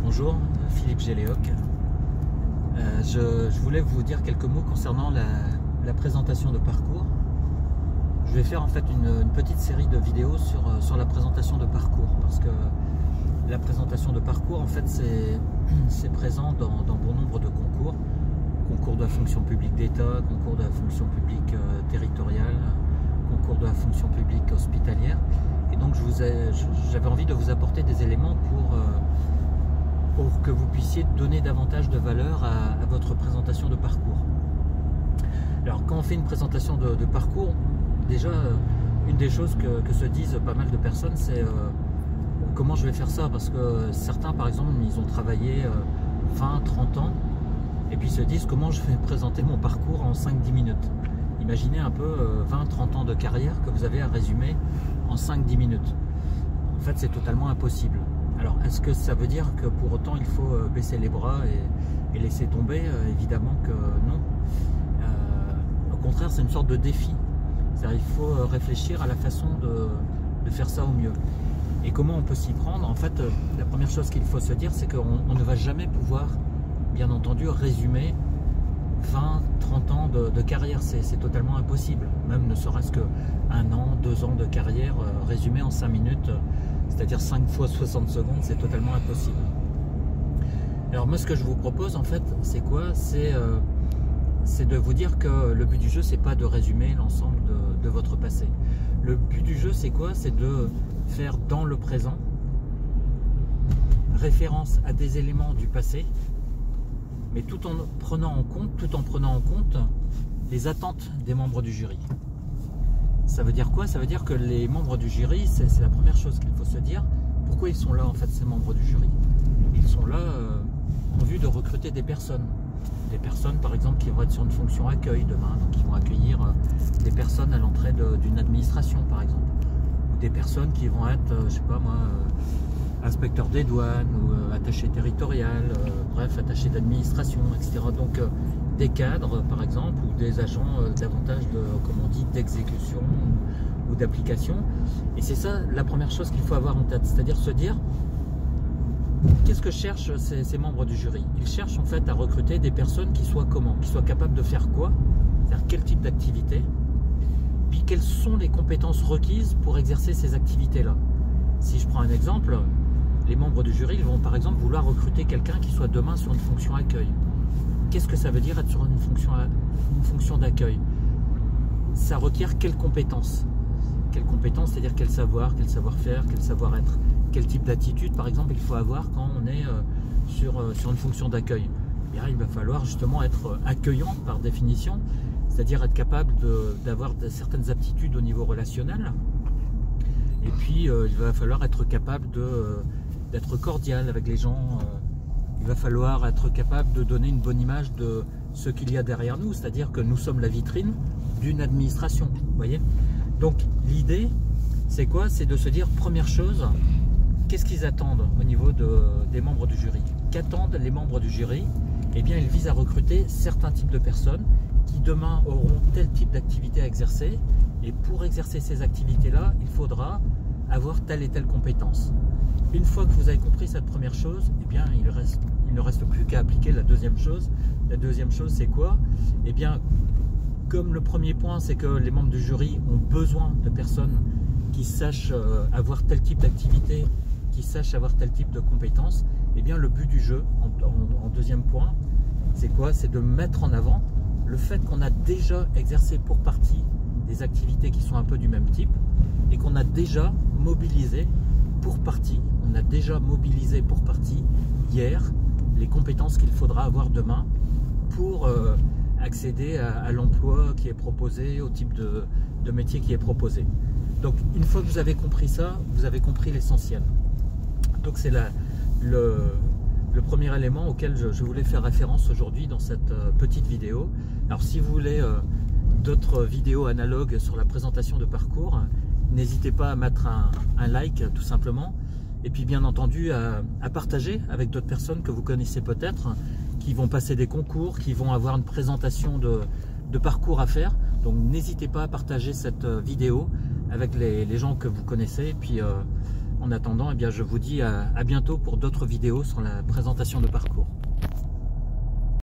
Bonjour, Philippe Géléoc. Je voulais vous dire quelques mots concernant la présentation de parcours. Je vais faire en fait une petite série de vidéos sur la présentation de parcours, parce que la présentation de parcours en fait c'est présent dans bon nombre de concours de la fonction publique d'État, concours de la fonction publique territoriale, concours de la fonction publique hospitalière. Et donc j'avais envie de vous apporter des éléments pour que vous puissiez donner davantage de valeur à votre présentation de parcours. Alors quand on fait une présentation de parcours, déjà une des choses que se disent pas mal de personnes, c'est comment je vais faire ça, parce que certains par exemple ils ont travaillé 20-30 ans et puis se disent comment je vais présenter mon parcours en 5-10 minutes. Imaginez un peu 20-30 ans de carrière que vous avez à résumer en 5-10 minutes. En fait c'est totalement impossible. Alors est-ce que ça veut dire que pour autant il faut baisser les bras et laisser tomber? Évidemment que non. Au contraire, c'est une sorte de défi. C'est-à-dire il faut réfléchir à la façon de faire ça au mieux. Et comment on peut s'y prendre? En fait, la première chose qu'il faut se dire, c'est qu'on ne va jamais pouvoir, bien entendu, résumer 20-30 ans de carrière. C'est totalement impossible. Même ne serait-ce que 1 an, 2 ans de carrière résumé en 5 minutes, c'est-à-dire 5 fois 60 secondes, c'est totalement impossible. Alors moi, ce que je vous propose, en fait, c'est quoi? C'est de vous dire que le but du jeu, c'est pas de résumer l'ensemble de votre passé. Le but du jeu, c'est quoi? C'est de faire dans le présent référence à des éléments du passé, mais tout en prenant en compte les attentes des membres du jury. Ça veut dire quoi? Ça veut dire que les membres du jury, c'est la première chose qu'il faut se dire. Pourquoi ils sont là en fait, ces membres du jury? Ils sont là en vue de recruter des personnes. Des personnes par exemple qui vont être sur une fonction accueil demain, donc qui vont accueillir des personnes à l'entrée d'une administration par exemple. Ou des personnes qui vont être, je sais pas moi, inspecteur des douanes ou attaché territorial, bref, attaché d'administration, etc. Donc des cadres par exemple, ou des agents davantage de, comme on dit, d'exécution ou d'application. Et c'est ça la première chose qu'il faut avoir en tête, c'est-à-dire se dire qu'est-ce que cherchent ces membres du jury? Ils cherchent en fait à recruter des personnes qui soient comment? Qui soient capables de faire quoi? C'est-à-dire quel type d'activité? Puis quelles sont les compétences requises pour exercer ces activités-là? Si je prends un exemple, les membres du jury ils vont par exemple vouloir recruter quelqu'un qui soit demain sur une fonction accueil. Qu'est-ce que ça veut dire être sur une fonction d'accueil? Ça requiert quelles compétences? Quelles compétences, c'est-à-dire quel savoir-faire, quel savoir-être? Quel type d'attitude, par exemple, il faut avoir quand on est sur une fonction d'accueil? Eh bien, il va falloir justement être accueillant par définition, c'est-à-dire être capable d'avoir certaines aptitudes au niveau relationnel. Et puis, il va falloir être capable d'être cordial avec les gens. Il va falloir être capable de donner une bonne image de ce qu'il y a derrière nous, c'est-à-dire que nous sommes la vitrine d'une administration. Vous voyez? Donc, l'idée, c'est quoi? C'est de se dire, première chose, qu'est-ce qu'ils attendent au niveau des membres du jury? Qu'attendent les membres du jury? Eh bien, ils visent à recruter certains types de personnes qui demain auront tel type d'activité à exercer. Et pour exercer ces activités-là, il faudra avoir telle et telle compétence. Une fois que vous avez compris cette première chose, eh bien, il ne reste plus qu'à appliquer la deuxième chose. La deuxième chose, c'est quoi? Eh bien, comme le premier point, c'est que les membres du jury ont besoin de personnes qui sachent avoir tel type d'activité, qui sachent avoir tel type de compétences, eh bien le but du jeu, en deuxième point, c'est quoi? C'est de mettre en avant le fait qu'on a déjà exercé pour partie des activités qui sont un peu du même type et qu'on a déjà mobilisé pour partie, hier les compétences qu'il faudra avoir demain pour accéder à l'emploi qui est proposé, au type de métier qui est proposé. Donc une fois que vous avez compris ça, vous avez compris l'essentiel. Donc c'est le premier élément auquel je voulais faire référence aujourd'hui dans cette petite vidéo. Alors si vous voulez d'autres vidéos analogues sur la présentation de parcours, n'hésitez pas à mettre un like tout simplement. Et puis bien entendu à partager avec d'autres personnes que vous connaissez peut-être, qui vont passer des concours, qui vont avoir une présentation de parcours à faire. Donc n'hésitez pas à partager cette vidéo avec les gens que vous connaissez. Et puis En attendant, eh bien, je vous dis à bientôt pour d'autres vidéos sur la présentation de parcours.